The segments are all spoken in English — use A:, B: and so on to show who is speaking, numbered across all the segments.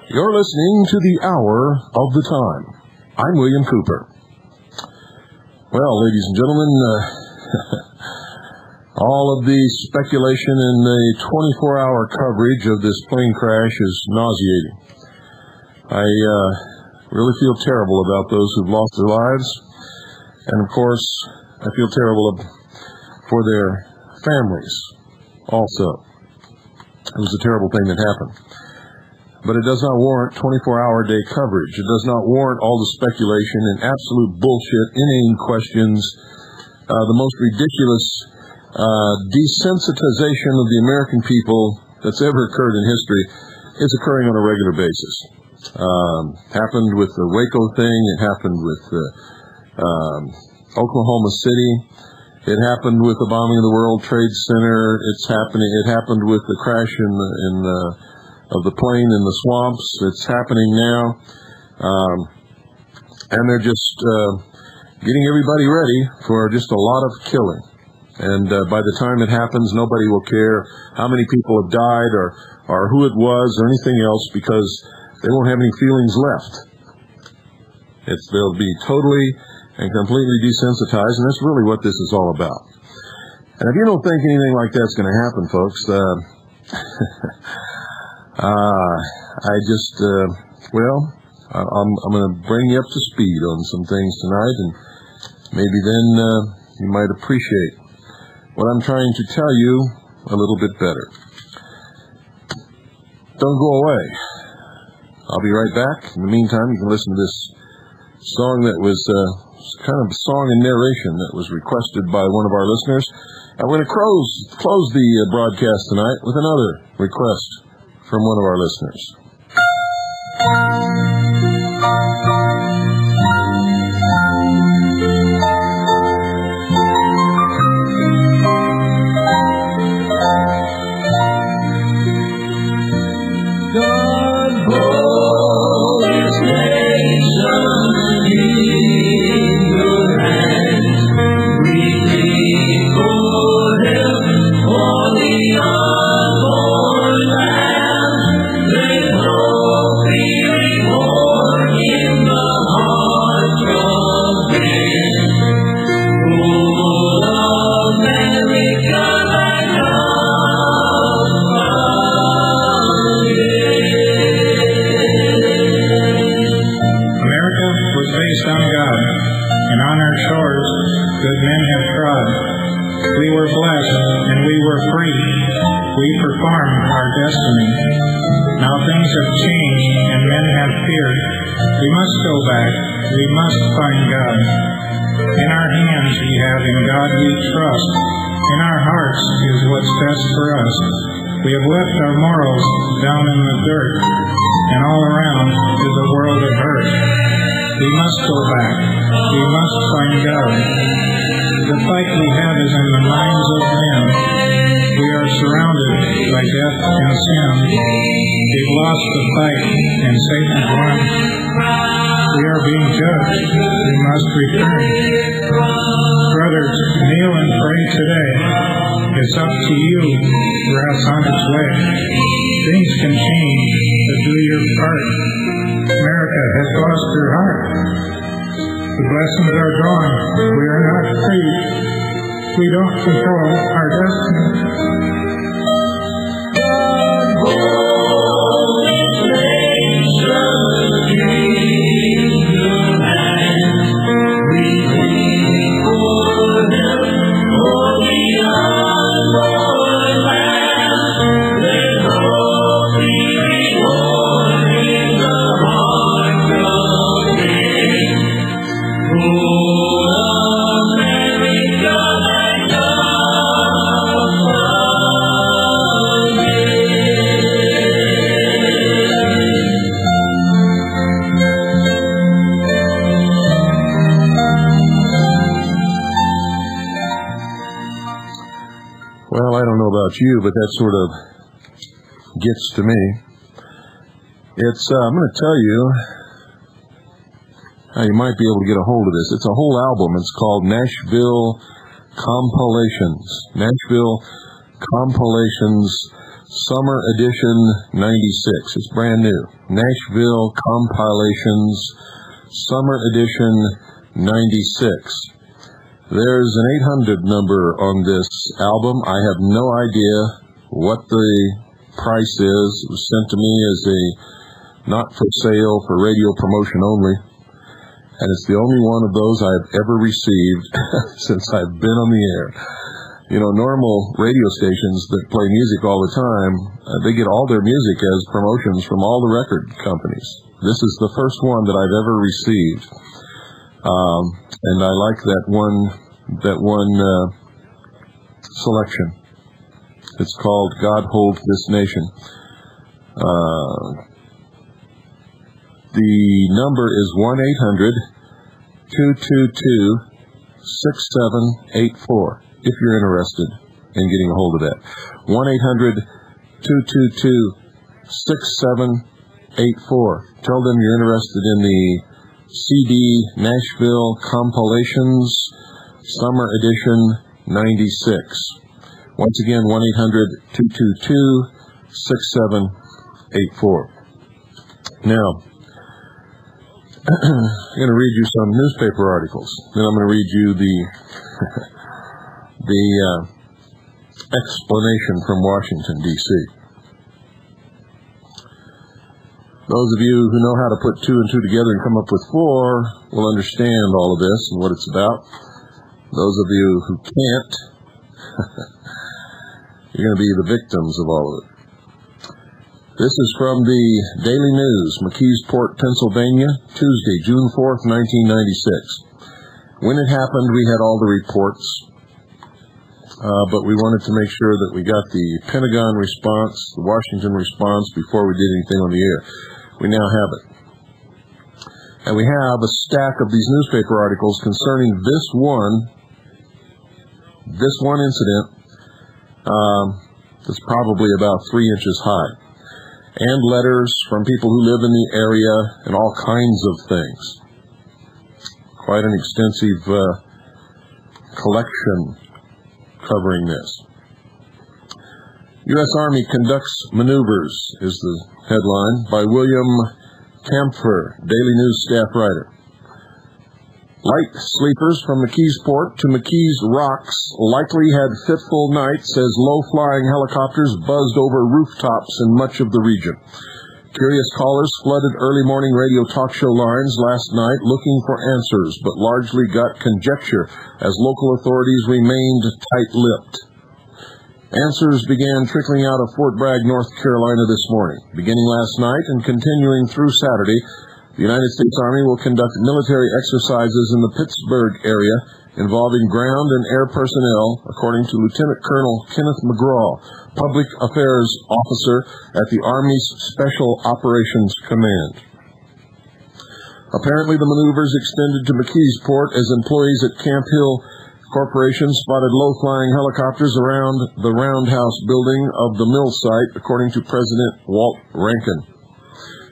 A: You're listening to the Hour of the Time. I'm William Cooper. Well, ladies and gentlemen, all of the speculation in the 24-hour coverage of this plane crash is nauseating. I really feel terrible about those who've lost their lives. And, of course, I feel terrible for their families also. It was a terrible thing that happened. But it does not warrant 24-hour day coverage. It does not warrant all the speculation and absolute bullshit, inane questions, the most ridiculous desensitization of the American people that's ever occurred in history is occurring on a regular basis. Happened with the Waco thing. It happened with Oklahoma City. It happened with the bombing of the World Trade Center. It happened with the crash of the plane in the swamps. It's happening now. And they're just getting everybody ready for just a lot of killing. And by the time it happens, nobody will care how many people have died or who it was or anything else, because they won't have any feelings left. They'll be totally and completely desensitized, and that's really what this is all about. And if you don't think anything like that's going to happen, folks, I'm going to bring you up to speed on some things tonight, and maybe then you might appreciate what I'm trying to tell you a little bit better. Don't go away. I'll be right back. In the meantime, you can listen to this song that was kind of a song and narration that was requested by one of our listeners. And we're going to close the broadcast tonight with another request from one of our listeners.
B: God hold His nation in your hands. We plead for Him, for the unborn land. Let hope be reborn in the heart of men. Oh, America, thy
C: on God, and on our shores good men have trod. We were blessed, and we were free. We performed our destiny. Now things have changed, and men have feared. We must go back. We must find God. In our hands we have, in God we trust. In our hearts is what's best for us. We have left our morals down in the dirt, and all around is a world of hurt. We must go back. We must find God. The fight we have is in the minds of men. We are surrounded by death and sin. We've lost the fight, and Satan's won. We are being judged. We must return. Brothers, kneel and pray today. It's up to you. Wrath's on its way. Things can change, but do your part. America has lost her heart. The blessings are gone. We are not free. We don't control our destiny.
B: God hold His nation in your hands. We plead for Him, for the unborn land. Let hope
A: about you, but that sort of gets to me. I'm going to tell you how you might be able to get a hold of this. It's a whole album. It's called Nashville Compilations. Nashville Compilations Summer Edition 96. It's brand new. Nashville Compilations Summer Edition 96. There's an 800 number on this album. I have no idea what the price is. It was sent to me as a not for sale, for radio promotion only. And it's the only one of those I've ever received since I've been on the air. You know, normal radio stations that play music all the time, they get all their music as promotions from all the record companies. This is the first one that I've ever received. And I like that one selection. It's called God Hold This Nation. The number is 1-800-222-6784, if you're interested in getting a hold of that. 1-800-222-6784. Tell them you're interested in the CD Nashville Compilations Summer Edition 96. Once again, 1-800-222-6784. Now, I'm going to read you some newspaper articles. Then I'm going to read you the explanation from Washington, D.C. Those of you who know how to put two and two together and come up with four will understand all of this and what it's about. Those of you who can't, you're going to be the victims of all of it. This is from the Daily News, McKeesport, Pennsylvania, Tuesday, June 4th, 1996. When it happened, we had all the reports, but we wanted to make sure that we got the Pentagon response, the Washington response, before we did anything on the air. We now have it. And we have a stack of these newspaper articles concerning this one incident that's probably about 3 inches high. And letters from people who live in the area and all kinds of things. Quite an extensive collection covering this. U.S. Army conducts maneuvers is the headline by William Camphor, Daily News staff writer. Light sleepers from McKeesport to McKees Rocks likely had fitful nights as low-flying helicopters buzzed over rooftops in much of the region. Curious callers flooded early morning radio talk show lines last night looking for answers, but largely got conjecture as local authorities remained tight-lipped. Answers began trickling out of Fort Bragg, North Carolina this morning. Beginning last night and continuing through Saturday, the United States Army will conduct military exercises in the Pittsburgh area involving ground and air personnel, according to Lieutenant Colonel Kenneth McGraw, Public Affairs Officer at the Army's Special Operations Command. Apparently, the maneuvers extended to McKeesport as employees at Camp Hill Corporation spotted low-flying helicopters around the roundhouse building of the mill site, according to President Walt Rankin.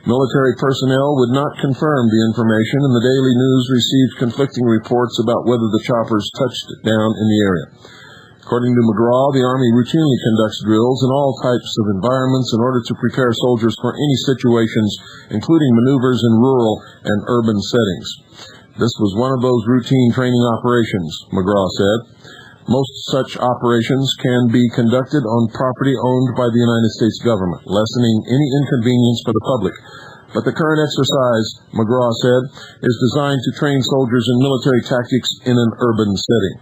A: Military personnel would not confirm the information, and the Daily News received conflicting reports about whether the choppers touched down in the area. According to McGraw, the Army routinely conducts drills in all types of environments in order to prepare soldiers for any situations, including maneuvers in rural and urban settings. This was one of those routine training operations, McGraw said. Most such operations can be conducted on property owned by the United States government, lessening any inconvenience for the public. But the current exercise, McGraw said, is designed to train soldiers in military tactics in an urban setting.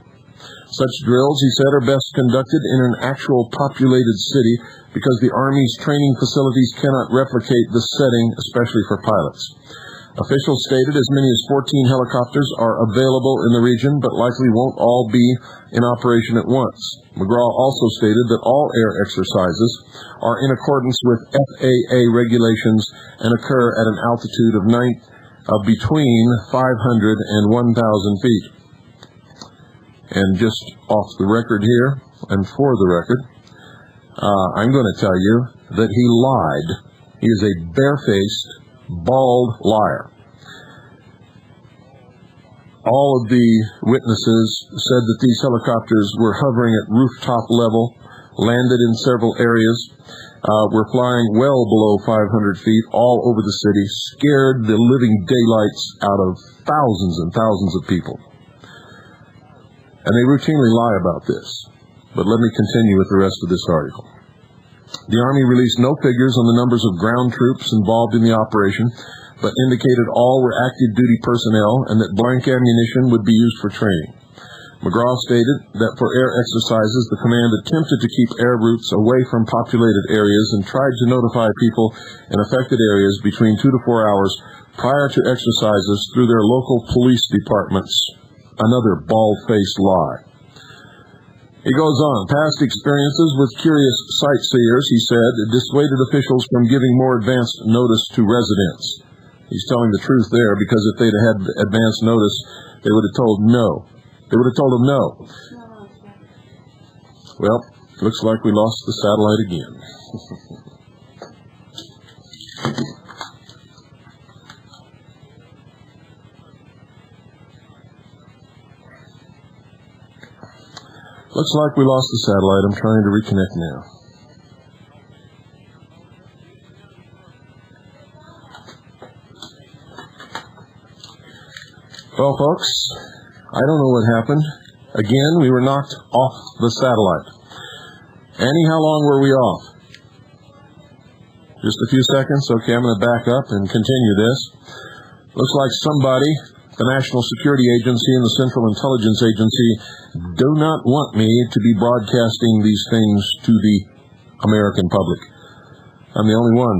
A: Such drills, he said, are best conducted in an actual populated city because the Army's training facilities cannot replicate the setting, especially for pilots. Officials stated as many as 14 helicopters are available in the region, but likely won't all be in operation at once. McGraw also stated that all air exercises are in accordance with FAA regulations and occur at an altitude of between 500 and 1,000 feet. And just off the record here, and for the record, I'm going to tell you that he lied. He is a barefaced, bald liar. All of the witnesses said that these helicopters were hovering at rooftop level, landed in several areas, were flying well below 500 feet all over the city, scared the living daylights out of thousands and thousands of people. And they routinely lie about this. But let me continue with the rest of this article. The Army released no figures on the numbers of ground troops involved in the operation, but indicated all were active duty personnel and that blank ammunition would be used for training. McGraw stated that for air exercises, the command attempted to keep air routes away from populated areas and tried to notify people in affected areas between 2 to 4 hours prior to exercises through their local police departments. Another bald-faced lie. He goes on, past experiences with curious sightseers, he said, dissuaded officials from giving more advanced notice to residents. He's telling the truth there, because if they'd had advance notice, they would have told no. They would have told him no. Well, looks like we lost the satellite again. Looks like we lost the satellite. I'm trying to reconnect now. Well, folks, I don't know what happened. Again, we were knocked off the satellite. Annie, how long were we off? Just a few seconds? Okay, I'm going to back up and continue this. Looks like somebody, the National Security Agency and the Central Intelligence Agency, do not want me to be broadcasting these things to the American public. I'm the only one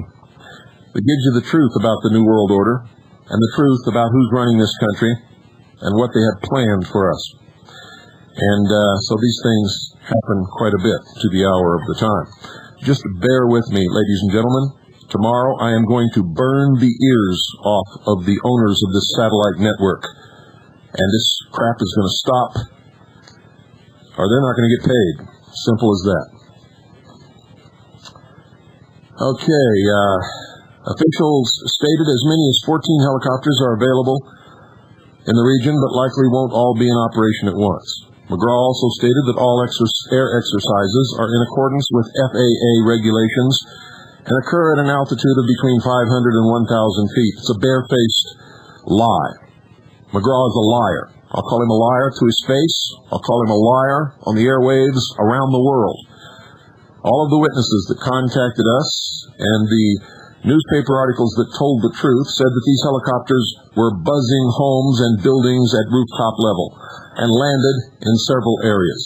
A: that gives you the truth about the New World Order and the truth about who's running this country and what they have planned for us. And so these things happen quite a bit to the hour of the time. Just bear with me, ladies and gentlemen. Tomorrow I am going to burn the ears off of the owners of this satellite network. And this crap is going to stop, or they're not going to get paid. Simple as that. Okay, officials stated as many as 14 helicopters are available in the region, but likely won't all be in operation at once. McGraw also stated that all air exercises are in accordance with FAA regulations and occur at an altitude of between 500 and 1,000 feet. It's a barefaced lie. McGraw is a liar. I'll call him a liar to his face. I'll call him a liar on the airwaves around the world. All of the witnesses that contacted us and the newspaper articles that told the truth said that these helicopters were buzzing homes and buildings at rooftop level and landed in several areas.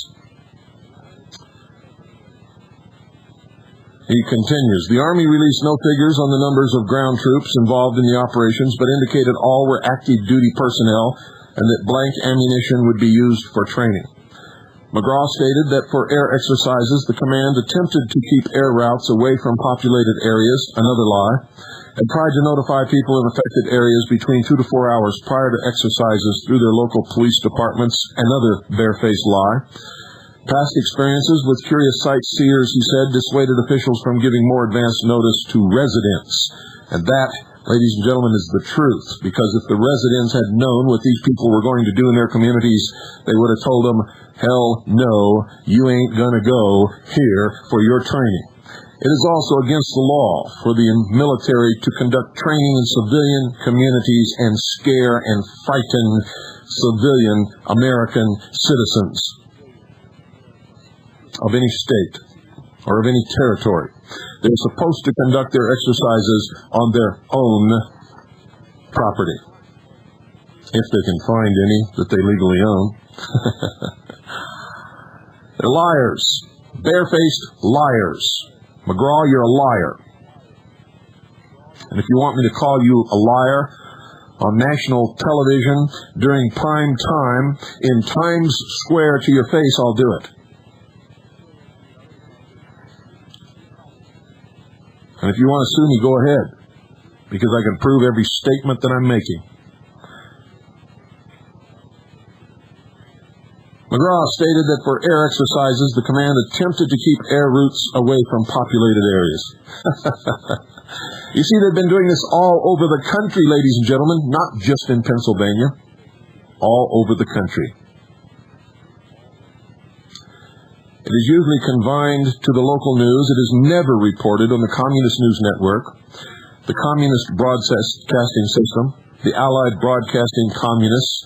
A: He continues, the Army released no figures on the numbers of ground troops involved in the operations, but indicated all were active duty personnel and that blank ammunition would be used for training. McGraw stated that for air exercises, the command attempted to keep air routes away from populated areas, another lie, and tried to notify people in affected areas between 2 to 4 hours prior to exercises through their local police departments, another barefaced lie. Past experiences with curious sightseers, he said, dissuaded officials from giving more advance notice to residents. And that, ladies and gentlemen, is the truth, because if the residents had known what these people were going to do in their communities, they would have told them, hell no, you ain't gonna go here for your training. It is also against the law for the military to conduct training in civilian communities and scare and frighten civilian American citizens of any state or of any territory. They're supposed to conduct their exercises on their own property, if they can find any that they legally own. They're liars, barefaced liars. McGraw, you're a liar. And if you want me to call you a liar on national television during prime time in Times Square to your face, I'll do it. And if you want to sue me, go ahead, because I can prove every statement that I'm making. McGraw stated that for air exercises, the command attempted to keep air routes away from populated areas. You see, they've been doing this all over the country, ladies and gentlemen, not just in Pennsylvania, all over the country. It is usually confined to the local news. It is never reported on the Communist News Network, the Communist Broadcasting System, the Allied Broadcasting Communists,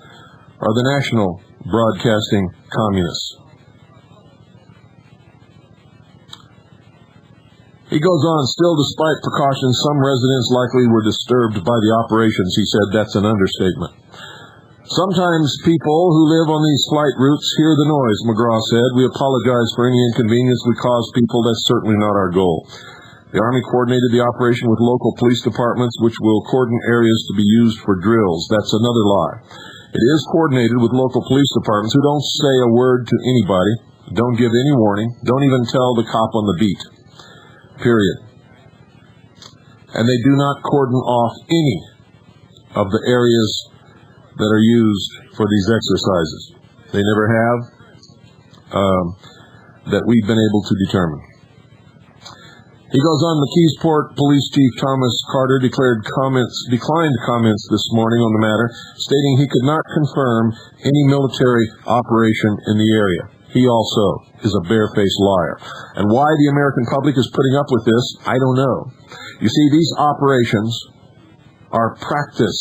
A: or the National Broadcasting Communists. He goes on, still despite precautions, some residents likely were disturbed by the operations. He said that's an understatement. Sometimes people who live on these flight routes hear the noise, McGraw said. We apologize for any inconvenience we cause people. That's certainly not our goal. The Army coordinated the operation with local police departments, which will cordon areas to be used for drills. That's another lie. It is coordinated with local police departments who don't say a word to anybody, don't give any warning, don't even tell the cop on the beat. Period. And they do not cordon off any of the areas that are used for these exercises. They never have, that we've been able to determine. He goes on, McKeesport Police Chief Thomas Carter declined comments this morning on the matter, stating he could not confirm any military operation in the area. He also is a barefaced liar. And why the American public is putting up with this, I don't know. You see, these operations are practice.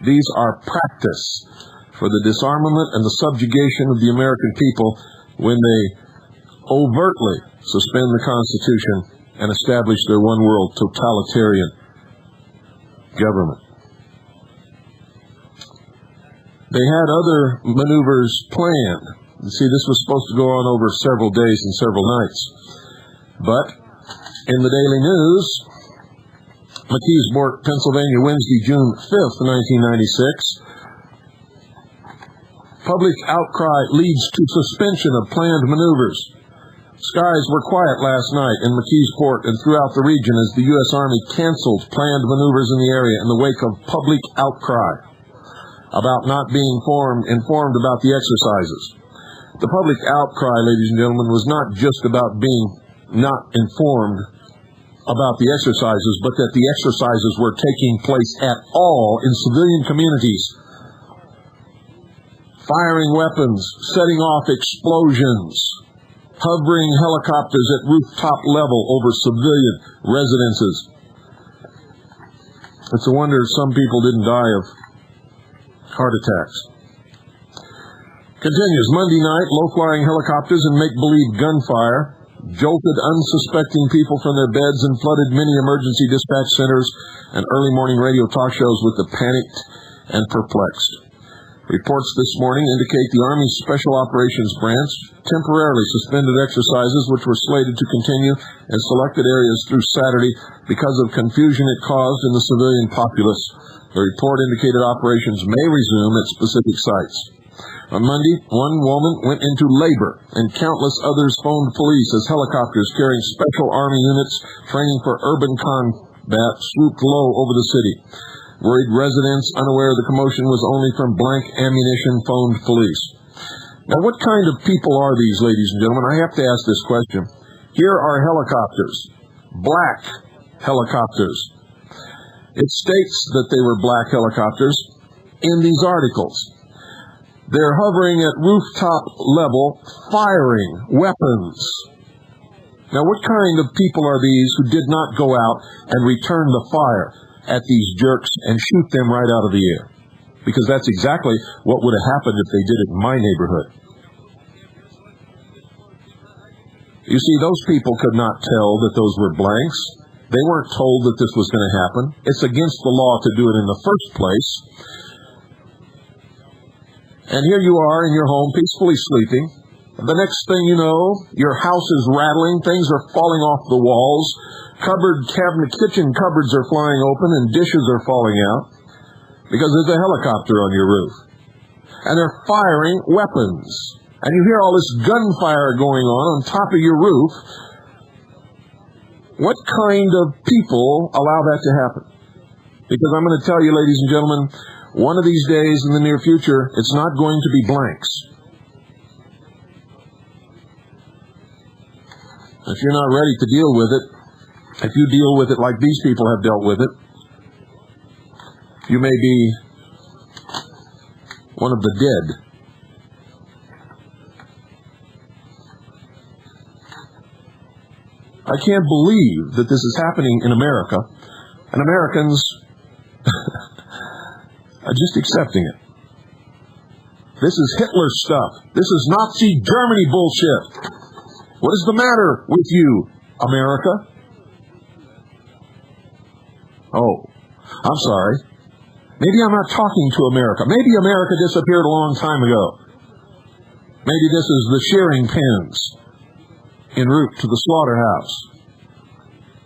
A: These are practice for the disarmament and the subjugation of the American people when they overtly suspend the Constitution and establish their one-world totalitarian government. They had other maneuvers planned. You see, this was supposed to go on over several days and several nights. But in the Daily News, McKeesport, Pennsylvania, Wednesday, June 5th, 1996, public outcry leads to suspension of planned maneuvers. Skies were quiet last night in McKeesport and throughout the region as the U.S. Army canceled planned maneuvers in the area in the wake of public outcry about not being informed about the exercises. The public outcry, ladies and gentlemen, was not just about being not informed about the exercises, but that the exercises were taking place at all in civilian communities, firing weapons, setting off explosions, hovering helicopters at rooftop level over civilian residences. It's a wonder some people didn't die of heart attacks. Continues, Monday night, low-flying helicopters and make-believe gunfire jolted unsuspecting people from their beds and flooded many emergency dispatch centers and early morning radio talk shows with the panicked and perplexed. Reports this morning indicate the Army's Special Operations Branch temporarily suspended exercises which were slated to continue in selected areas through Saturday because of confusion it caused in the civilian populace. The report indicated operations may resume at specific sites. On Monday, one woman went into labor and countless others phoned police as helicopters carrying Special Army units training for urban combat swooped low over the city. Worried residents, unaware the commotion was only from blank ammunition, phoned police. Now, what kind of people are these, ladies and gentlemen? I have to ask this question. Here are helicopters, black helicopters. It states that they were black helicopters in these articles. They're hovering at rooftop level, firing weapons. Now, what kind of people are these who did not go out and return the fire at these jerks and shoot them right out of the air? Because that's exactly what would have happened if they did it in my neighborhood. You see, those people could not tell that those were blanks. They weren't told that this was going to happen. It's against the law to do it in the first place. And here you are in your home peacefully sleeping. The next thing you know, your house is rattling, things are falling off the walls, kitchen cupboards are flying open, and dishes are falling out because there's a helicopter on your roof. And they're firing weapons. And you hear all this gunfire going on top of your roof. What kind of people allow that to happen? Because I'm going to tell you, ladies and gentlemen, one of these days in the near future, it's not going to be blanks. If you're not ready to deal with it, if you deal with it like these people have dealt with it, you may be one of the dead. I can't believe that this is happening in America, and Americans are just accepting it. This is Hitler stuff. This is Nazi Germany bullshit. What is the matter with you, America? Oh, I'm sorry. Maybe I'm not talking to America. Maybe America disappeared a long time ago. Maybe this is the shearing pens en route to the slaughterhouse.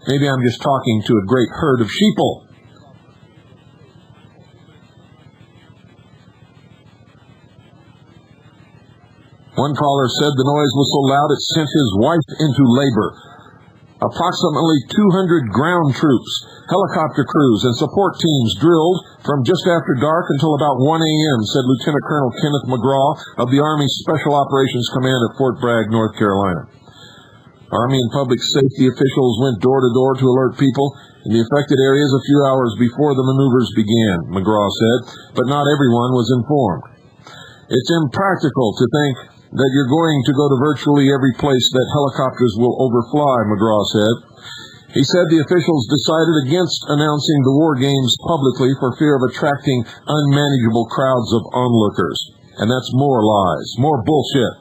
A: Maybe I'm just talking to a great herd of sheeple. One caller said the noise was so loud it sent his wife into labor. Approximately 200 ground troops, helicopter crews, and support teams drilled from just after dark until about 1 a.m., said Lieutenant Colonel Kenneth McGraw of the Army Special Operations Command at Fort Bragg, North Carolina. Army and public safety officials went door to door to alert people in the affected areas a few hours before the maneuvers began, McGraw said, but not everyone was informed. It's impractical to think that you're going to go to virtually every place that helicopters will overfly, McGraw said. He said the officials decided against announcing the war games publicly for fear of attracting unmanageable crowds of onlookers. And that's more lies, more bullshit.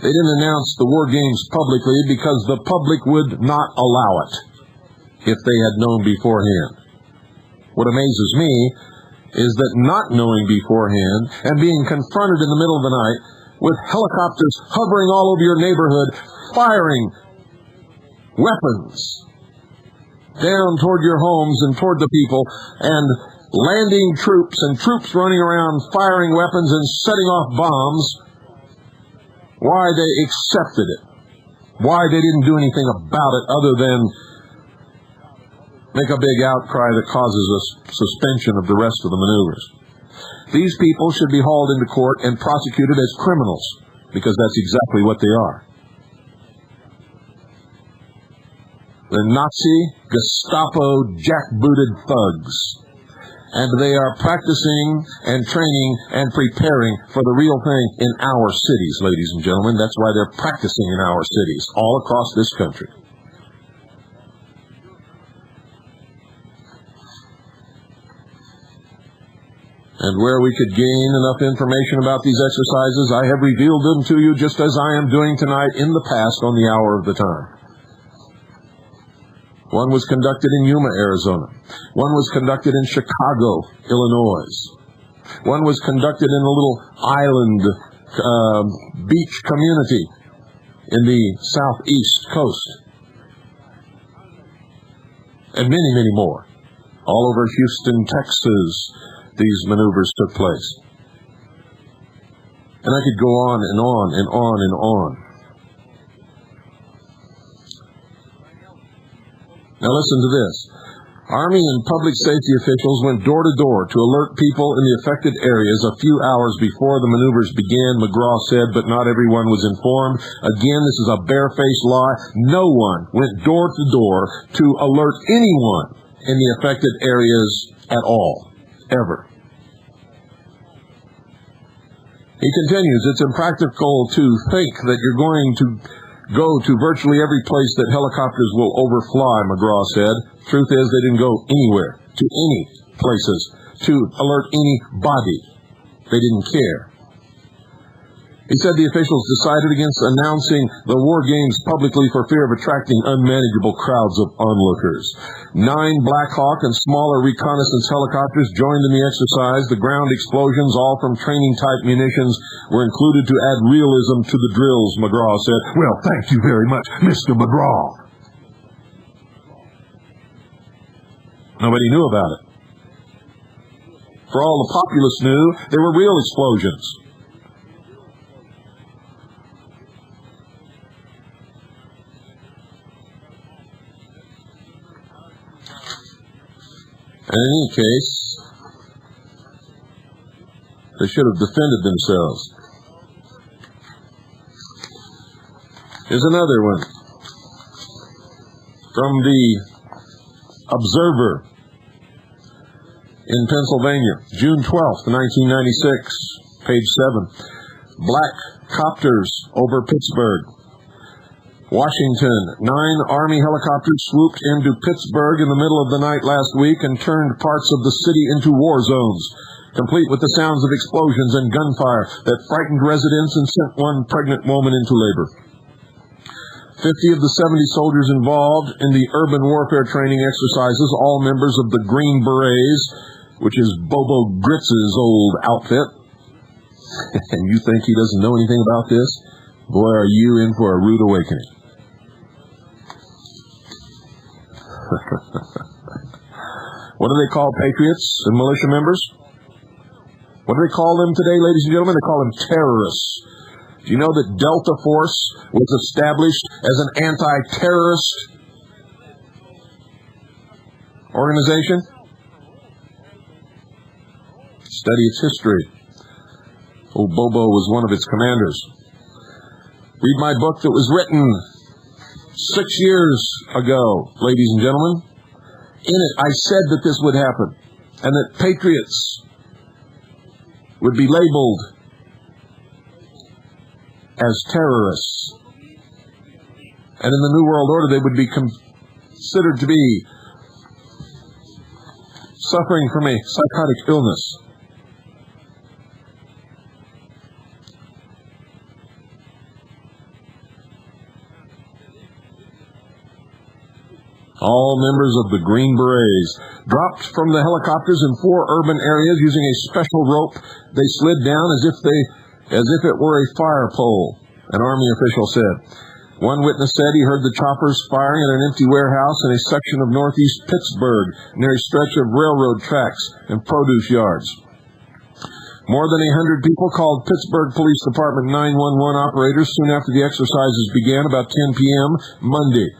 A: They didn't announce the war games publicly because the public would not allow it if they had known beforehand. What amazes me is that not knowing beforehand and being confronted in the middle of the night with helicopters hovering all over your neighborhood, firing weapons down toward your homes and toward the people, and landing troops and troops running around firing weapons and setting off bombs, why they accepted it, why they didn't do anything about it other than make a big outcry that causes a suspension of the rest of the maneuvers. These people should be hauled into court and prosecuted as criminals, because that's exactly what they are. They're Nazi, Gestapo, jackbooted thugs. And they are practicing and training and preparing for the real thing in our cities, ladies and gentlemen. That's why they're practicing in our cities, all across this country. And where we could gain enough information about these exercises, I have revealed them to you just as I am doing tonight in the past on the hour of the time. One was conducted in Yuma, Arizona. One was conducted in Chicago, Illinois. One was conducted in a little island beach community in the southeast coast. And many, many more. All over Houston, Texas, these maneuvers took place. And I could go on and on and on and on. Now listen to this. Army and public safety officials went door to door to alert people in the affected areas a few hours before the maneuvers began, McGraw said, but not everyone was informed. Again, this is a barefaced lie. No one went door to door to alert anyone in the affected areas at all, ever. He continues, it's impractical to think that you're going to go to virtually every place that helicopters will overfly, McGraw said. Truth is, they didn't go anywhere, to any places, to alert anybody. They didn't care. He said the officials decided against announcing the war games publicly for fear of attracting unmanageable crowds of onlookers. 9 Black Hawk and smaller reconnaissance helicopters joined in the exercise. The ground explosions, all from training-type munitions, were included to add realism to the drills, McGraw said. Well, thank you very much, Mr. McGraw. Nobody knew about it. For all the populace knew, there were real explosions. And in any case, they should have defended themselves. Here's another one from the Observer in Pennsylvania, June 12th, 1996, page 7. Black copters over Pittsburgh. Washington, 9 Army helicopters swooped into Pittsburgh in the middle of the night last week and turned parts of the city into war zones, complete with the sounds of explosions and gunfire that frightened residents and sent one pregnant woman into labor. 50 of the 70 soldiers involved in the urban warfare training exercises, all members of the Green Berets, which is Bobo Gritz's old outfit. And you think he doesn't know anything about this? Boy, are you in for a rude awakening. What do they call patriots and militia members? What do they call them today, ladies and gentlemen? They call them terrorists. Do you know that Delta Force was established as an anti-terrorist organization? Study its history. Old Bobo was one of its commanders. Read my book that was written 6 years ago, ladies and gentlemen. In it, I said that this would happen, and that patriots would be labeled as terrorists. And in the New World Order, they would be considered to be suffering from a psychotic illness. All members of the Green Berets dropped from the helicopters in 4 urban areas using a special rope. They slid down as if it were a fire pole, an Army official said. One witness said he heard the choppers firing at an empty warehouse in a section of northeast Pittsburgh near a stretch of railroad tracks and produce yards. More than 100 people called Pittsburgh Police Department 911 operators soon after the exercises began about 10 p.m. Monday.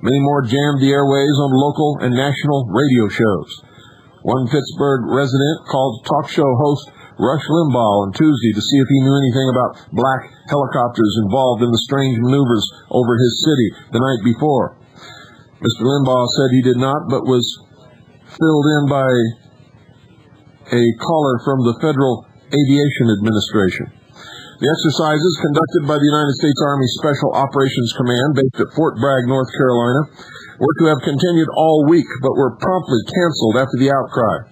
A: Many more jammed the airways on local and national radio shows. One Pittsburgh resident called talk show host Rush Limbaugh on Tuesday to see if he knew anything about black helicopters involved in the strange maneuvers over his city the night before. Mr. Limbaugh said he did not, but was filled in by a caller from the Federal Aviation Administration. The exercises, conducted by the United States Army Special Operations Command, based at Fort Bragg, North Carolina, were to have continued all week, but were promptly canceled after the outcry.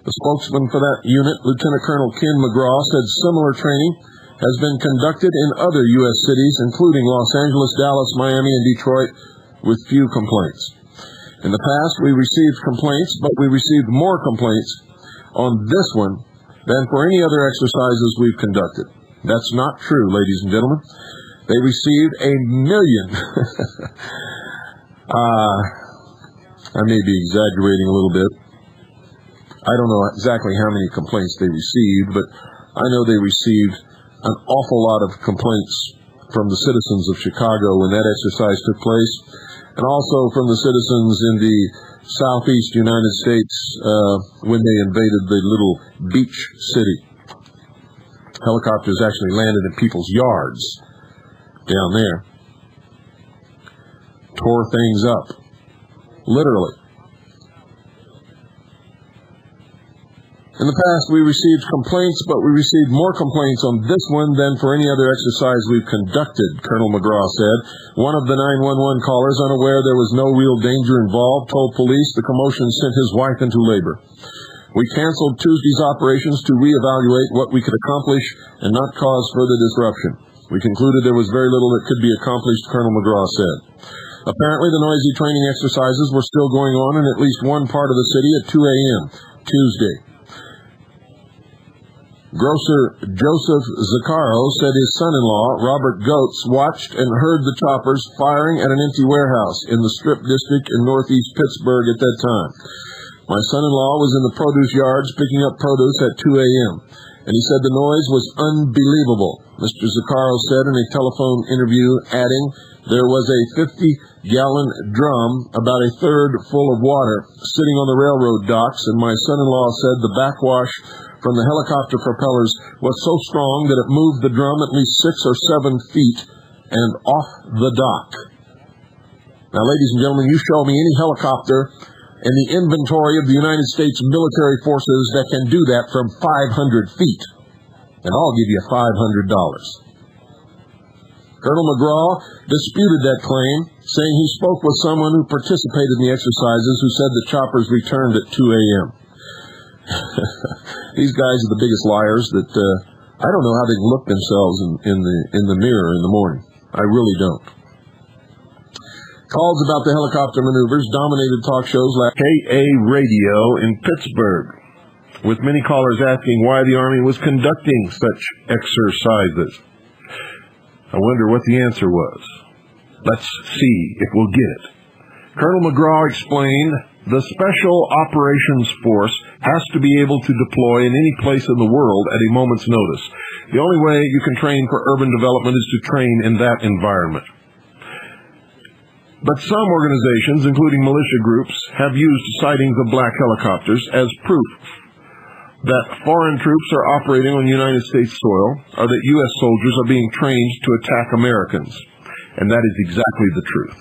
A: The spokesman for that unit, Lieutenant Colonel Ken McGraw, said similar training has been conducted in other U.S. cities, including Los Angeles, Dallas, Miami, and Detroit, with few complaints. In the past, we received complaints, but we received more complaints on this one than for any other exercises we've conducted. That's not true, ladies and gentlemen. They received 1 million. I may be exaggerating a little bit. I don't know exactly how many complaints they received, but I know they received an awful lot of complaints from the citizens of Chicago when that exercise took place, and also from the citizens in the southeast United States when they invaded the little beach city. Helicopters actually landed in people's yards down there. Tore things up. Literally. In the past, we received complaints, but we received more complaints on this one than for any other exercise we've conducted, Colonel McGraw said. One of the 911 callers, unaware there was no real danger involved, told police the commotion sent his wife into labor. We canceled Tuesday's operations to reevaluate what we could accomplish and not cause further disruption. We concluded there was very little that could be accomplished, Colonel McGraw said. Apparently, the noisy training exercises were still going on in at least one part of the city at 2 a.m. Tuesday. Grocer Joseph Zaccaro said his son-in-law, Robert Goetz, watched and heard the choppers firing at an empty warehouse in the Strip District in northeast Pittsburgh at that time. My son-in-law was in the produce yards picking up produce at 2 a.m., and he said the noise was unbelievable. Mr. Zaccaro said in a telephone interview, adding, there was a 50-gallon drum, about a third full of water, sitting on the railroad docks, and my son-in-law said the backwash from the helicopter propellers was so strong that it moved the drum at least 6 or 7 feet and off the dock. Now, ladies and gentlemen, you show me any helicopter in the inventory of the United States military forces that can do that from 500 feet, and I'll give you $500. Colonel McGraw disputed that claim, saying he spoke with someone who participated in the exercises who said the choppers returned at 2 a.m. These guys are the biggest liars that I don't know how they look themselves in the mirror in the morning. I really don't. Calls about the helicopter maneuvers dominated talk shows like KA Radio in Pittsburgh, with many callers asking why the Army was conducting such exercises. I wonder what the answer was. Let's see if we'll get it. Colonel McGraw explained the Special Operations Force has to be able to deploy in any place in the world at a moment's notice. The only way you can train for urban development is to train in that environment. But some organizations, including militia groups, have used sightings of black helicopters as proof that foreign troops are operating on United States soil, or that U.S. soldiers are being trained to attack Americans. And that is exactly the truth.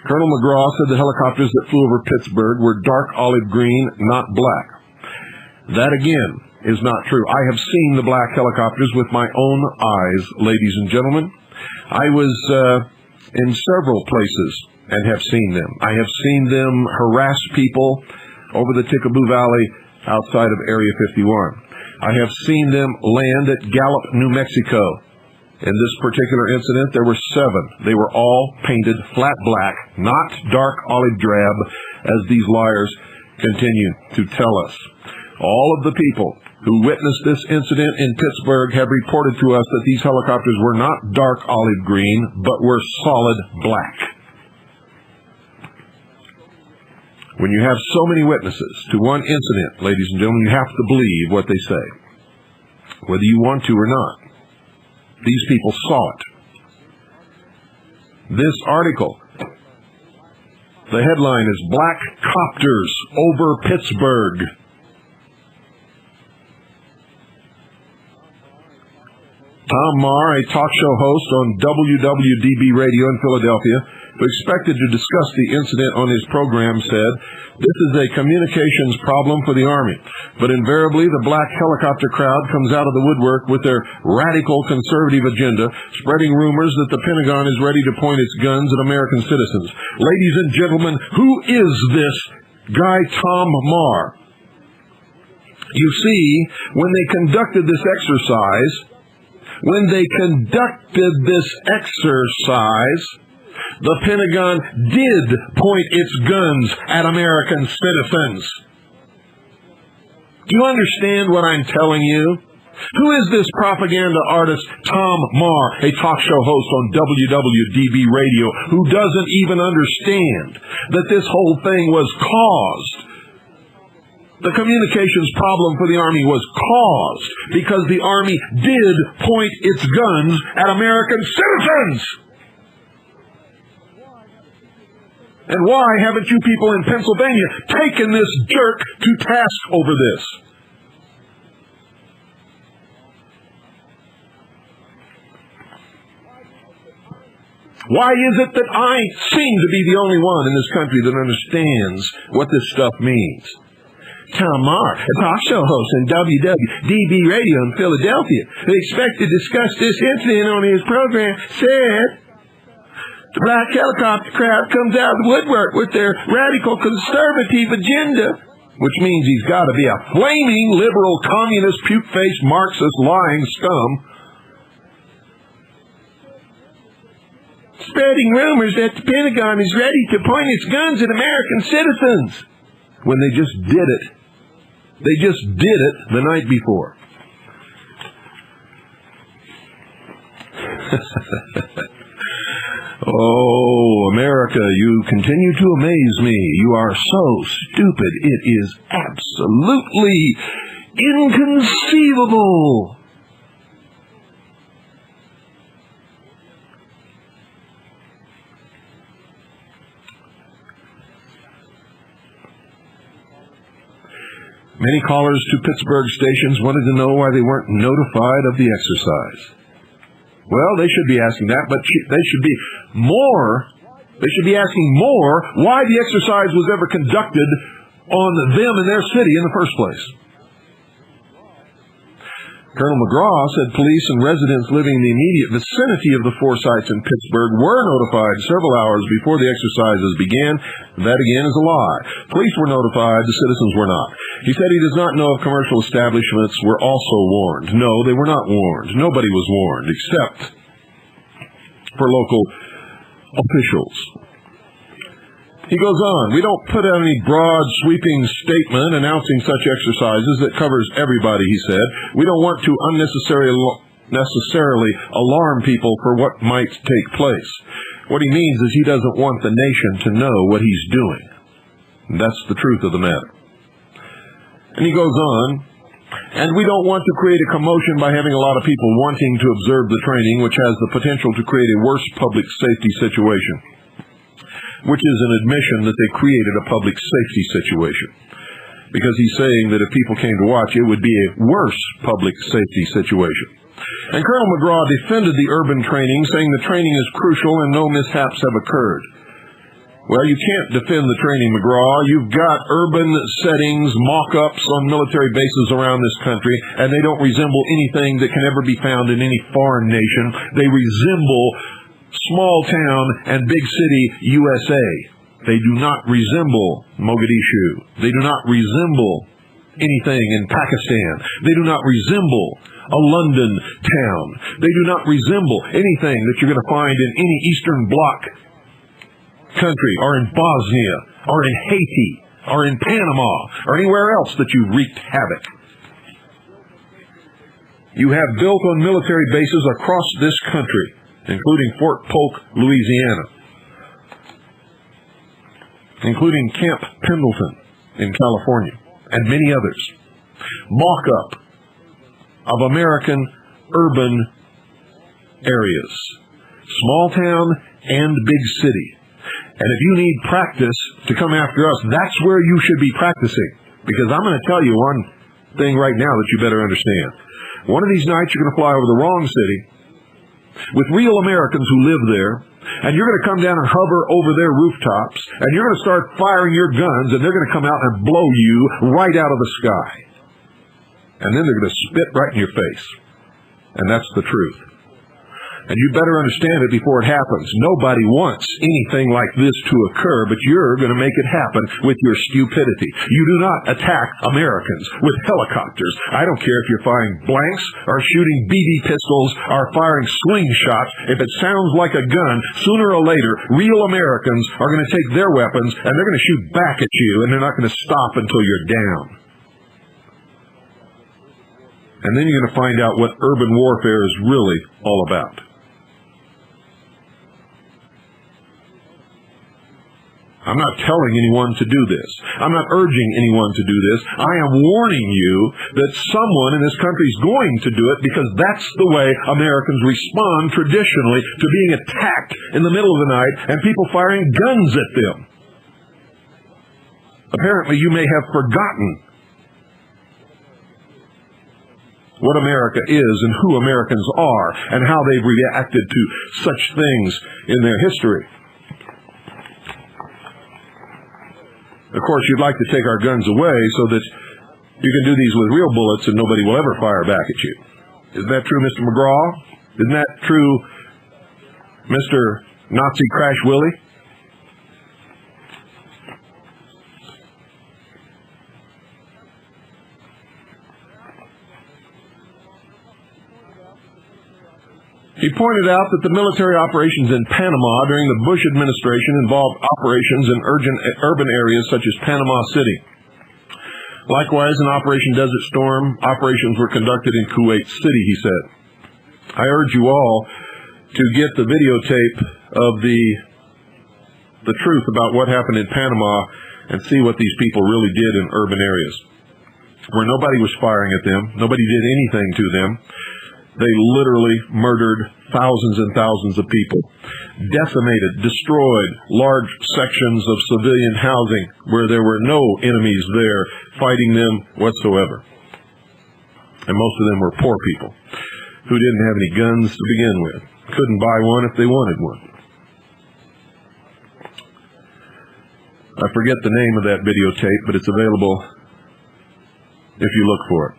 A: Colonel McGraw said the helicopters that flew over Pittsburgh were dark olive green, not black. That, again, is not true. I have seen the black helicopters with my own eyes, ladies and gentlemen. I was in several places and have seen them. I have seen them harass people over the Tickaboo Valley outside of Area 51. I have seen them land at Gallup, New Mexico. In this particular incident, there were 7. They were all painted flat black, not dark olive drab, as these liars continue to tell us. All of the people who witnessed this incident in Pittsburgh have reported to us that these helicopters were not dark olive green, but were solid black. When you have so many witnesses to one incident, ladies and gentlemen, you have to believe what they say, whether you want to or not. These people saw it. This article, the headline is Black Copters Over Pittsburgh. Tom Maher, a talk show host on WWDB Radio in Philadelphia, who expected to discuss the incident on his program, said, "This is a communications problem for the Army, but invariably the black helicopter crowd comes out of the woodwork with their radical conservative agenda, spreading rumors that the Pentagon is ready to point its guns at American citizens." Ladies and gentlemen, who is this guy Tom Maher? You see, when they conducted this exercise, the Pentagon did point its guns at American citizens. Do you understand what I'm telling you? Who is this propaganda artist, Tom Maher, a talk show host on WWDB Radio, who doesn't even understand that this whole thing was caused? The communications problem for the Army was caused because the Army did point its guns at American citizens. And why haven't you people in Pennsylvania taken this jerk to task over this? Why is it that I seem to be the only one in this country that understands what this stuff means? Tom Maher, a talk show host on WWDB Radio in Philadelphia, who expected to discuss this incident on his program, said, "The black helicopter crowd comes out of the woodwork with their radical conservative agenda," which means he's got to be a flaming liberal, communist, puke-faced, Marxist, lying scum, spreading rumors that the Pentagon is ready to point its guns at American citizens, when they just did it. They just did it the night before. Oh, America, you continue to amaze me. You are so stupid. It is absolutely inconceivable. Many callers to Pittsburgh stations wanted to know why they weren't notified of the exercise. Well, they should be asking that, but they should be asking more why the exercise was ever conducted on them in their city in the first place. Colonel McGraw said police and residents living in the immediate vicinity of the 4 sites in Pittsburgh were notified several hours before the exercises began. That again is a lie. Police were notified, the citizens were not. He said he does not know if commercial establishments were also warned. No, they were not warned. Nobody was warned except for local officials. He goes on, we don't put out any broad, sweeping statement announcing such exercises that covers everybody, he said. We don't want to unnecessarily alarm people for what might take place. What he means is he doesn't want the nation to know what he's doing. And that's the truth of the matter. And he goes on, and we don't want to create a commotion by having a lot of people wanting to observe the training, which has the potential to create a worse public safety situation. Which is an admission that they created a public safety situation. Because he's saying that if people came to watch, it would be a worse public safety situation. And Colonel McGraw defended the urban training, saying the training is crucial and no mishaps have occurred. Well, you can't defend the training, McGraw. You've got urban settings, mock-ups on military bases around this country, and they don't resemble anything that can ever be found in any foreign nation. They resemble small town and big city USA. They do not resemble Mogadishu. They do not resemble anything in Pakistan. They do not resemble a London town. They do not resemble anything that you're going to find in any Eastern Bloc country, or in Bosnia, or in Haiti, or in Panama, or anywhere else that you've wreaked havoc. You have built on military bases across this country, including Fort Polk, Louisiana, including Camp Pendleton in California, and many others. Mock-up of American urban areas, small town and big city. And if you need practice to come after us, that's where you should be practicing. Because I'm going to tell you one thing right now that you better understand. One of these nights you're going to fly over the wrong city, with real Americans who live there, and you're going to come down and hover over their rooftops, and you're going to start firing your guns, and they're going to come out and blow you right out of the sky. And then they're going to spit right in your face. And that's the truth. And you better understand it before it happens. Nobody wants anything like this to occur, but you're going to make it happen with your stupidity. You do not attack Americans with helicopters. I don't care if you're firing blanks or shooting BB pistols or firing slingshots. If it sounds like a gun, sooner or later, real Americans are going to take their weapons and they're going to shoot back at you, and they're not going to stop until you're down. And then you're going to find out what urban warfare is really all about. I'm not telling anyone to do this. I'm not urging anyone to do this. I am warning you that someone in this country is going to do it, because that's the way Americans respond traditionally to being attacked in the middle of the night and people firing guns at them. Apparently you may have forgotten what America is and who Americans are and how they've reacted to such things in their history. Of course, you'd like to take our guns away so that you can do these with real bullets and nobody will ever fire back at you. Isn't that true, Mr. McGraw? Isn't that true, Mr. Nazi Crash Willie? He pointed out that the military operations in Panama during the Bush administration involved operations in urban areas such as Panama City. Likewise, in Operation Desert Storm, operations were conducted in Kuwait City, he said. I urge you all to get the videotape of the truth about what happened in Panama and see what these people really did in urban areas, where nobody was firing at them, nobody did anything to them. They literally murdered thousands and thousands of people, decimated, destroyed large sections of civilian housing where there were no enemies there fighting them whatsoever. And most of them were poor people. who didn't have any guns to begin with. Couldn't buy one if they wanted one. I forget the name of that videotape, but it's available if you look for it.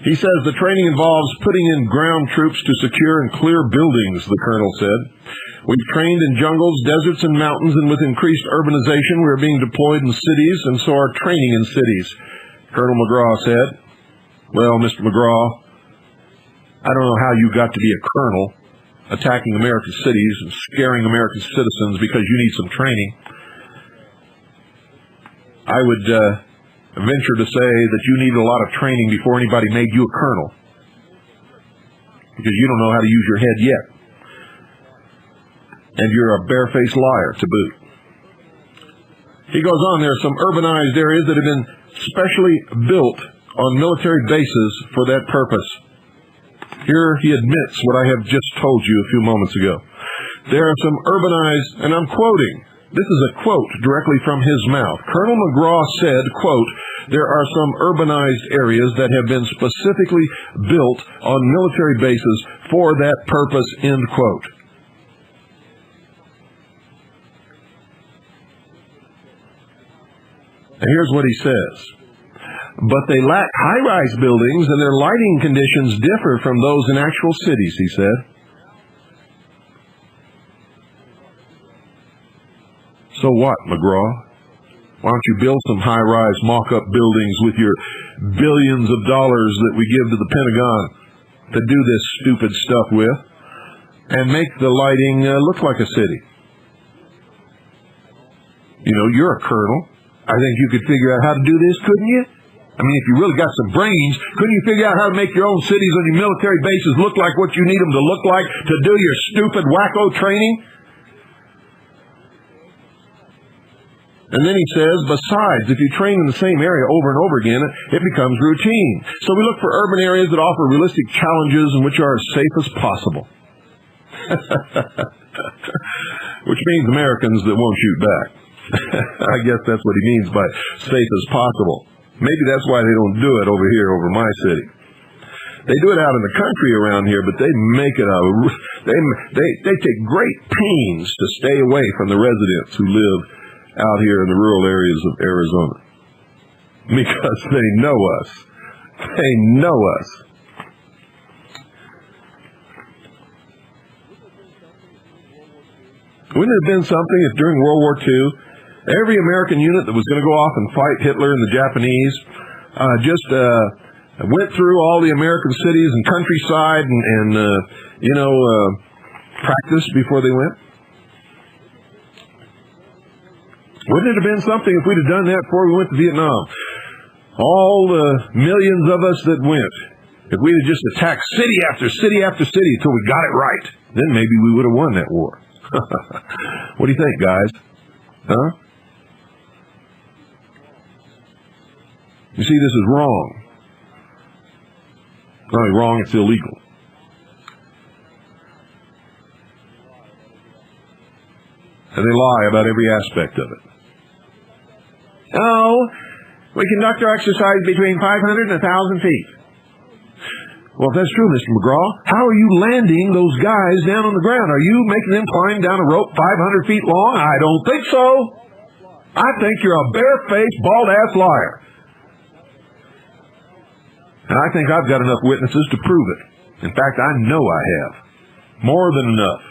A: He says the training involves putting in ground troops to secure and clear buildings, the colonel said. We've trained in jungles, deserts, and mountains, and with increased urbanization, we're being deployed in cities, and so are training in cities, Colonel McGraw said. Well, Mr. McGraw, I don't know how you got to be a colonel attacking American cities and scaring American citizens because you need some training. I would venture to say that you needed a lot of training before anybody made you a colonel, because you don't know how to use your head yet. And you're a barefaced liar to boot. He goes on, there are some urbanized areas that have been specially built on military bases for that purpose. Here he admits what I have just told you a few moments ago. There are some urbanized, and I'm quoting, this is a quote directly from his mouth. Colonel McGraw said, quote, there are some urbanized areas that have been specifically built on military bases for that purpose, end quote. And here's what he says. But they lack high-rise buildings, and their lighting conditions differ from those in actual cities, he said. So what, McGraw? Why don't you build some high-rise mock-up buildings with your billions of dollars that we give to the Pentagon to do this stupid stuff with, and make the lighting look like a city? You know, you're a colonel. I think you could figure out how to do this, couldn't you? I mean, if you really got some brains, couldn't you figure out how to make your own cities on your military bases look like what you need them to look like to do your stupid wacko training? And then he says, besides, if you train in the same area over and over again, it becomes routine. So we look for urban areas that offer realistic challenges and which are as safe as possible. Which means Americans that won't shoot back. I guess that's what he means by safe as possible. Maybe that's why they don't do it over here, over my city. They do it out in the country around here, but they make it they take great pains to stay away from the residents who live out here in the rural areas of Arizona, because they know us. They know us. Wouldn't it have been something if during World War II, every American unit that was going to go off and fight Hitler and the Japanese just went through all the American cities and countryside and practiced before they went? Wouldn't it have been something if we'd have done that before we went to Vietnam? All the millions of us that went, if we'd have just attacked city after city after city until we got it right, then maybe we would have won that war. What do you think, guys? Huh? You see, this is wrong. Not only wrong, it's illegal. And they lie about every aspect of it. Oh, we conduct our exercise between 500 and 1,000 feet. Well, if that's true, Mr. McGraw, how are you landing those guys down on the ground? Are you making them climb down a rope 500 feet long? I don't think so. I think you're a barefaced, bald-ass liar. And I think I've got enough witnesses to prove it. In fact, I know I have. More than enough.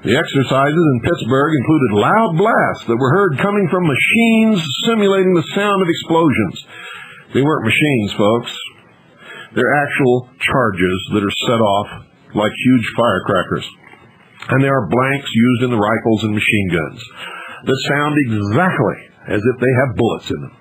A: The exercises in Pittsburgh included loud blasts that were heard coming from machines simulating the sound of explosions. They weren't machines, folks. They're actual charges that are set off like huge firecrackers. And they are blanks used in the rifles and machine guns that sound exactly as if they have bullets in them.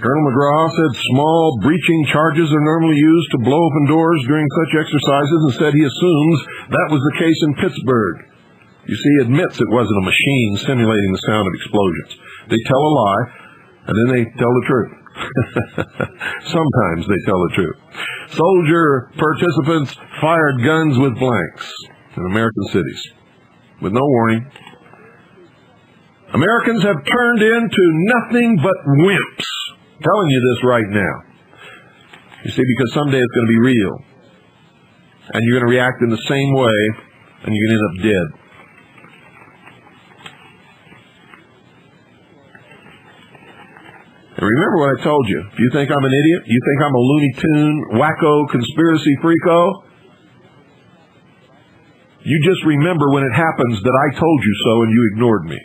A: Colonel McGraw said small breaching charges are normally used to blow open doors during such exercises, and said he assumes that was the case in Pittsburgh. You see, he admits it wasn't a machine simulating the sound of explosions. They tell a lie, and then they tell the truth. Sometimes they tell the truth. Soldier participants fired guns with blanks in American cities. with no warning. Americans have turned into nothing but wimps. I'm telling you this right now. You see, because someday it's going to be real. And you're going to react in the same way, and you're going to end up dead. And remember what I told you. If you think I'm an idiot, you think I'm a Looney Tune, wacko, conspiracy freako, you just remember when it happens that I told you so and you ignored me.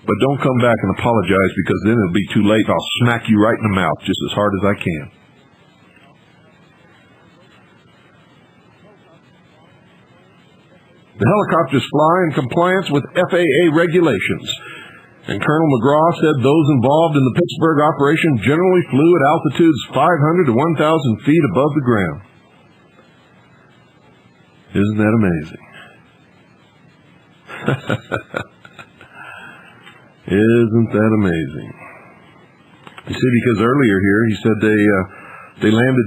A: But don't come back and apologize, because then it'll be too late. I'll smack you right in the mouth just as hard as I can. The helicopters fly in compliance with FAA regulations. And Colonel McGraw said those involved in the Pittsburgh operation generally flew at altitudes 500 to 1,000 feet above the ground. Isn't that amazing? Isn't that amazing? You see, because earlier here he said they landed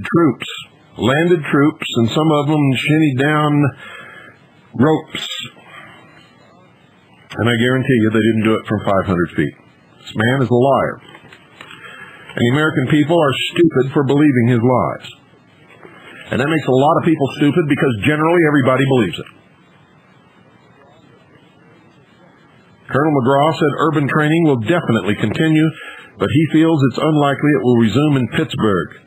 A: troops, and some of them shinnied down ropes. And I guarantee you they didn't do it from 500 feet. This man is a liar. And the American people are stupid for believing his lies. And that makes a lot of people stupid, because generally everybody believes it. Colonel McGraw said urban training will definitely continue, but he feels it's unlikely it will resume in Pittsburgh.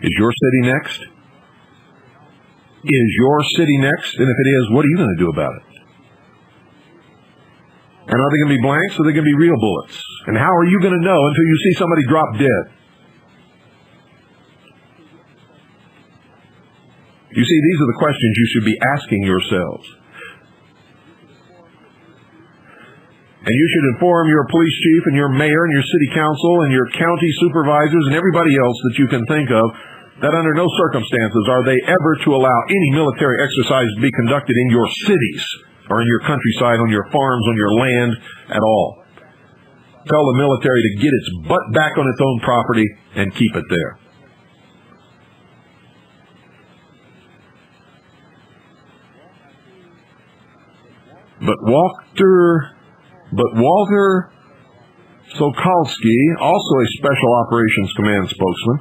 A: Is your city next? Is your city next? And if it is, what are you going to do about it? And are they going to be blanks, or are they going to be real bullets? And how are you going to know until you see somebody drop dead? You see, these are the questions you should be asking yourselves. And you should inform your police chief and your mayor and your city council and your county supervisors and everybody else that you can think of that under no circumstances are they ever to allow any military exercise to be conducted in your cities or in your countryside, on your farms, on your land at all. Tell the military to get its butt back on its own property and keep it there. But Walter Sokolsky, also a Special Operations Command spokesman,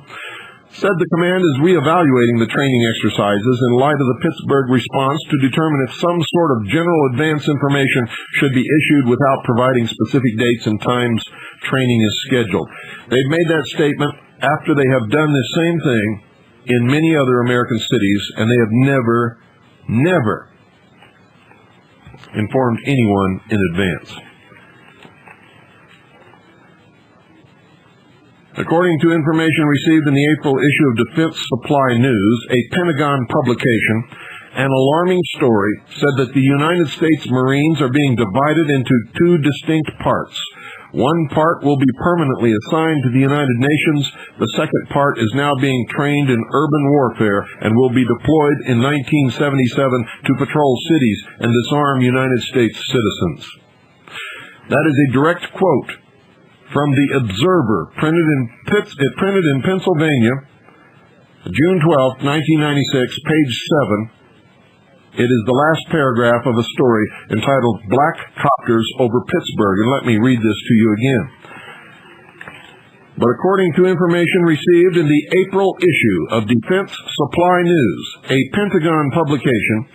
A: said the command is reevaluating the training exercises in light of the Pittsburgh response to determine if some sort of general advance information should be issued without providing specific dates and times training is scheduled. They've made that statement after they have done the same thing in many other American cities, and they have never informed anyone in advance. According to information received in the April issue of Defense Supply News, a Pentagon publication, an alarming story said that the United States Marines are being divided into two distinct parts. One part will be permanently assigned to the United Nations. The second part is now being trained in urban warfare and will be deployed in 1977 to patrol cities and disarm United States citizens. That is a direct quote from the Observer, printed in Pennsylvania, June 12, 1996, page 7. It is the last paragraph of a story entitled Black Copters Over Pittsburgh, and let me read this to you again. But according to information received in the April issue of Defense Supply News, a Pentagon publication,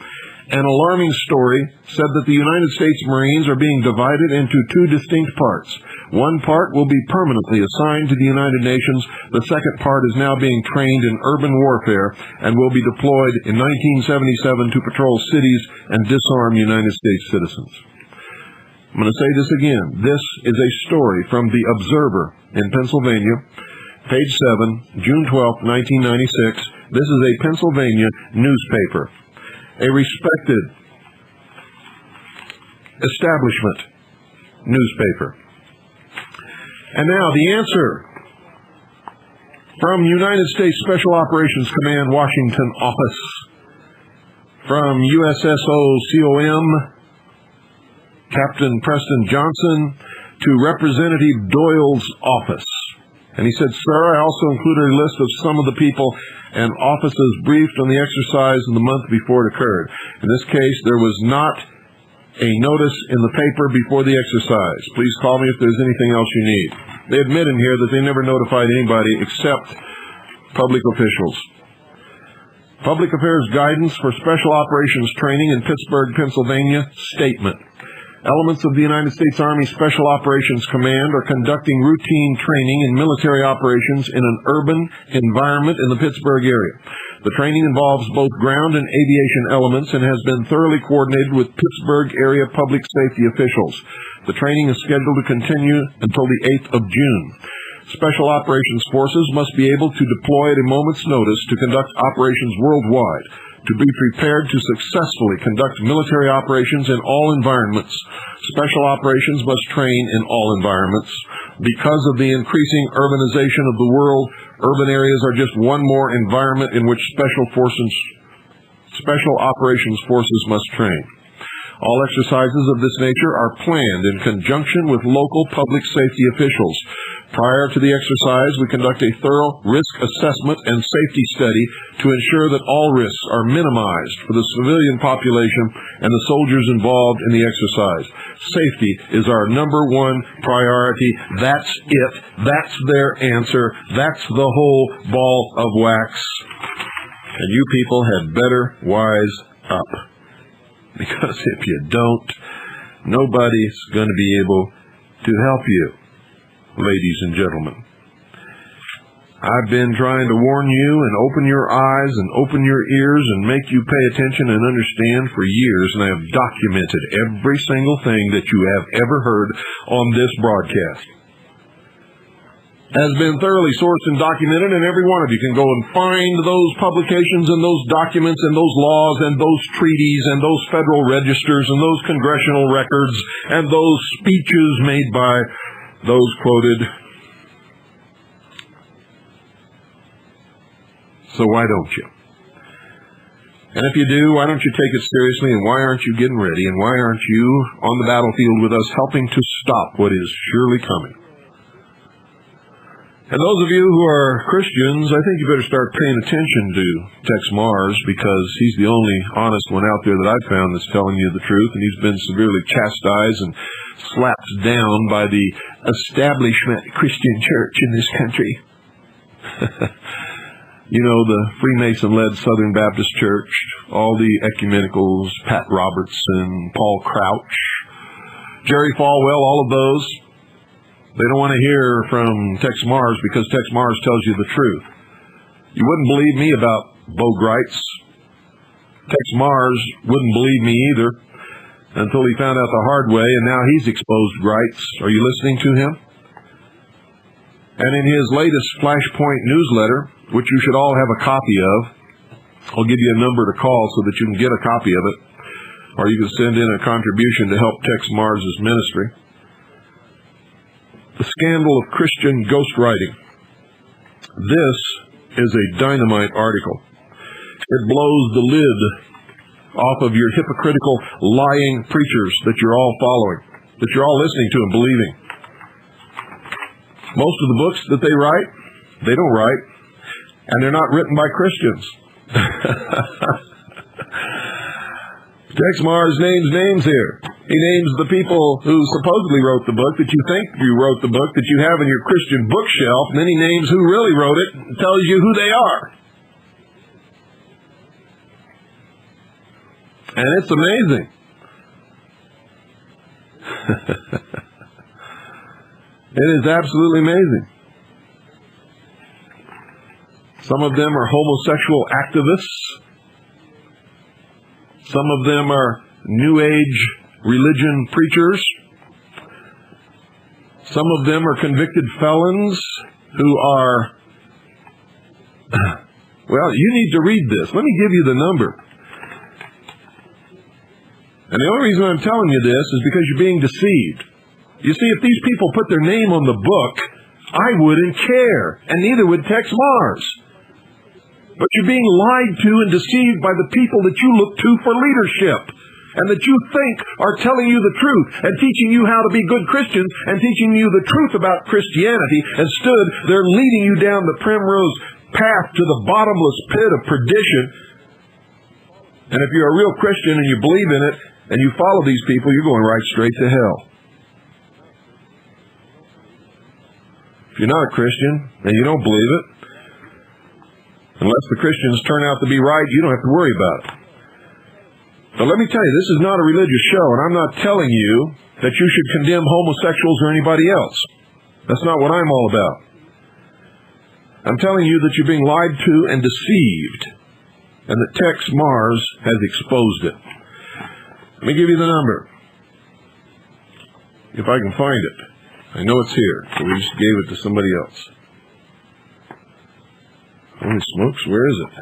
A: an alarming story said that the United States Marines are being divided into two distinct parts. One part will be permanently assigned to the United Nations. The second part is now being trained in urban warfare and will be deployed in 1977 to patrol cities and disarm United States citizens. I'm going to say this again. This is a story from the Observer in Pennsylvania, page 7, June 12, 1996. This is a Pennsylvania newspaper, a respected establishment newspaper. And now the answer from United States Special Operations Command, Washington office, from USSOCOM, Captain Preston Johnson, to Representative Doyle's office. And he said, "Sir, I also included a list of some of the people and offices briefed on the exercise in the month before it occurred. In this case, there was not a notice in the paper before the exercise. Please call me if there's anything else you need." They admit in here that they never notified anybody except public officials. Public Affairs Guidance for Special Operations Training in Pittsburgh, Pennsylvania. Statement. Elements of the United States Army Special Operations Command are conducting routine training in military operations in an urban environment in the Pittsburgh area. The training involves both ground and aviation elements and has been thoroughly coordinated with Pittsburgh area public safety officials. The training is scheduled to continue until the 8th of June. Special Operations Forces must be able to deploy at a moment's notice to conduct operations worldwide. To be prepared to successfully conduct military operations in all environments, Special Operations must train in all environments. Because of the increasing urbanization of the world, urban areas are just one more environment in which Special Operations Forces must train. All exercises of this nature are planned in conjunction with local public safety officials. Prior to the exercise, we conduct a thorough risk assessment and safety study to ensure that all risks are minimized for the civilian population and the soldiers involved in the exercise. Safety is our number one priority. That's it. That's their answer. That's the whole ball of wax. And you people had better wise up. Because if you don't, nobody's going to be able to help you, ladies and gentlemen. I've been trying to warn you and open your eyes and open your ears and make you pay attention and understand for years, and I have documented every single thing that you have ever heard on this broadcast. Has been thoroughly sourced and documented, and every one of you can go and find those publications and those documents and those laws and those treaties and those federal registers and those congressional records and those speeches made by those quoted. So why don't you? And if you do, why don't you take it seriously, and why aren't you getting ready, and why aren't you on the battlefield with us helping to stop what is surely coming? And those of you who are Christians, I think you better start paying attention to Tex Mars, because he's the only honest one out there that I've found that's telling you the truth, and he's been severely chastised and slapped down by the establishment Christian church in this country. You know, the Freemason-led Southern Baptist Church, all the ecumenicals, Pat Robertson, Paul Crouch, Jerry Falwell, all of those. They don't want to hear from Tex Mars because Tex Mars tells you the truth. You wouldn't believe me about Bo Gritz. Tex Mars wouldn't believe me either until he found out the hard way, and now he's exposed Gritz. Are you listening to him? And in his latest Flashpoint newsletter, which you should all have a copy of, I'll give you a number to call so that you can get a copy of it, or you can send in a contribution to help Tex Mars' ministry. The Scandal of Christian Ghostwriting. This is a dynamite article. It blows the lid off of your hypocritical, lying preachers that you're all following, that you're all listening to and believing. Most of the books that they write, they don't write, and they're not written by Christians. Tex Mars names names here. He names the people who supposedly wrote the book, that you think you wrote the book, that you have in your Christian bookshelf, and then he names who really wrote it and tells you who they are. And it's amazing. It is absolutely amazing. Some of them are homosexual activists. Some of them are New Age religion preachers. Some of them are convicted felons who are... Well, you need to read this. Let me give you the number. And the only reason I'm telling you this is because you're being deceived. You see, if these people put their name on the book, I wouldn't care, and neither would Tex Mars. But you're being lied to and deceived by the people that you look to for leadership. and that you think are telling you the truth and teaching you how to be good Christians and teaching you the truth about Christianity, instead they're leading you down the primrose path to the bottomless pit of perdition. And if you're a real Christian and you believe in it and you follow these people, you're going right straight to hell. If you're not a Christian and you don't believe it, unless the Christians turn out to be right, you don't have to worry about it. But let me tell you, this is not a religious show, and I'm not telling you that you should condemn homosexuals or anybody else. That's not what I'm all about. I'm telling you that you're being lied to and deceived, and that Tex Mars has exposed it. Let me give you the number, if I can find it. I know it's here, so we just gave it to somebody else. Holy smokes, where is it?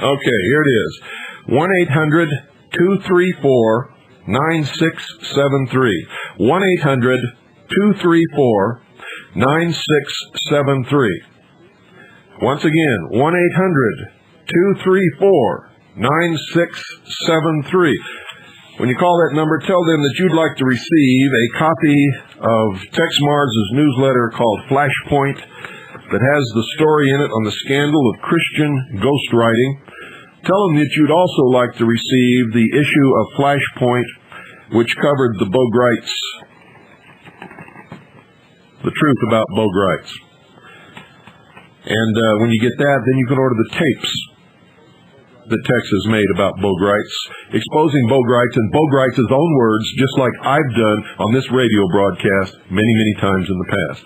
A: Okay, here it is. 1-800-234-9673. 1-800-234-9673. Once again, 1-800-234-9673. When you call that number, tell them that you'd like to receive a copy of Tex Mars' newsletter called Flashpoint that has the story in it on the scandal of Christian ghostwriting. Tell them that you'd also like to receive the issue of Flashpoint which covered the Bogrites, the truth about Bogrites. And when you get that, then you can order the tapes that Tex has made about Bogrites, exposing Bogrites in Bogrites' own words, just like I've done on this radio broadcast many, many times in the past.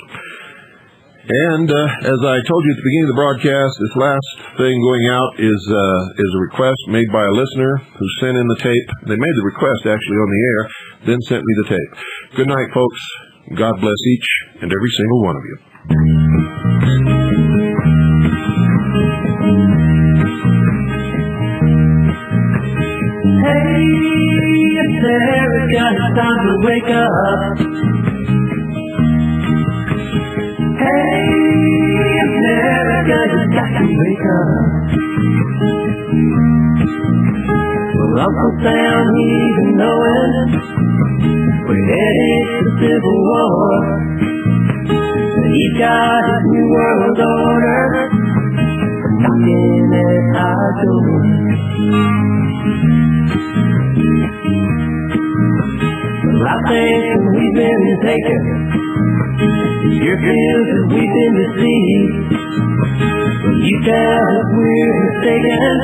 A: And as I told you at the beginning of the broadcast, this last thing going out is a request made by a listener who sent in the tape. They made the request actually on the air, then sent me the tape. Good night, folks. God bless each and every single one of you.
B: Hey, America, it's time to wake up. Hey, America, you got to wake up. Well, Uncle Sam, he's a knowing we're headed to civil war. He's got his new world order knocking at our door. Well, I think we've been taken. Your fears that we've been deceived. Well, you tell us we're mistaken,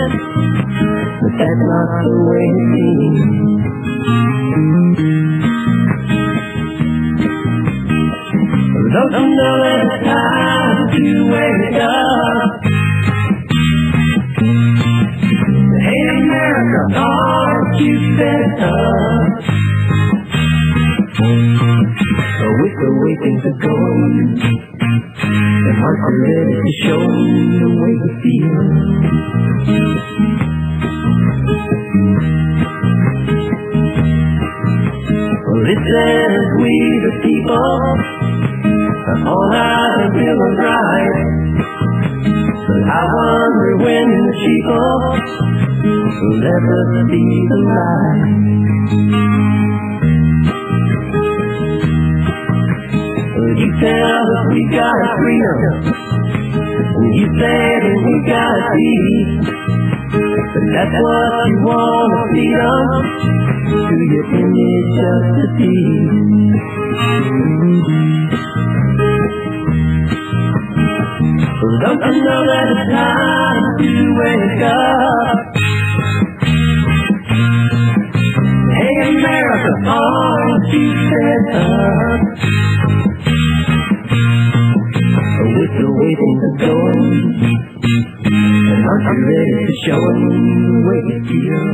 B: but that's not the way it seems. Well, don't you know that it's time to wake up? Hey, America, aren't you fed up? With the way things are going, the hearts are ready to show the way we feel. Well, it says we the people on our Bill of Rights, but I wonder when the sheeple will ever see the light. You tell us we got freedom, and you say that we got peace, but that's what you want to feed them, to your image just to see. Well, don't you know that it's time to wake up? Hey, America, aren't you fed up? With the way things are going, and aren't you ready to show them the way you feel?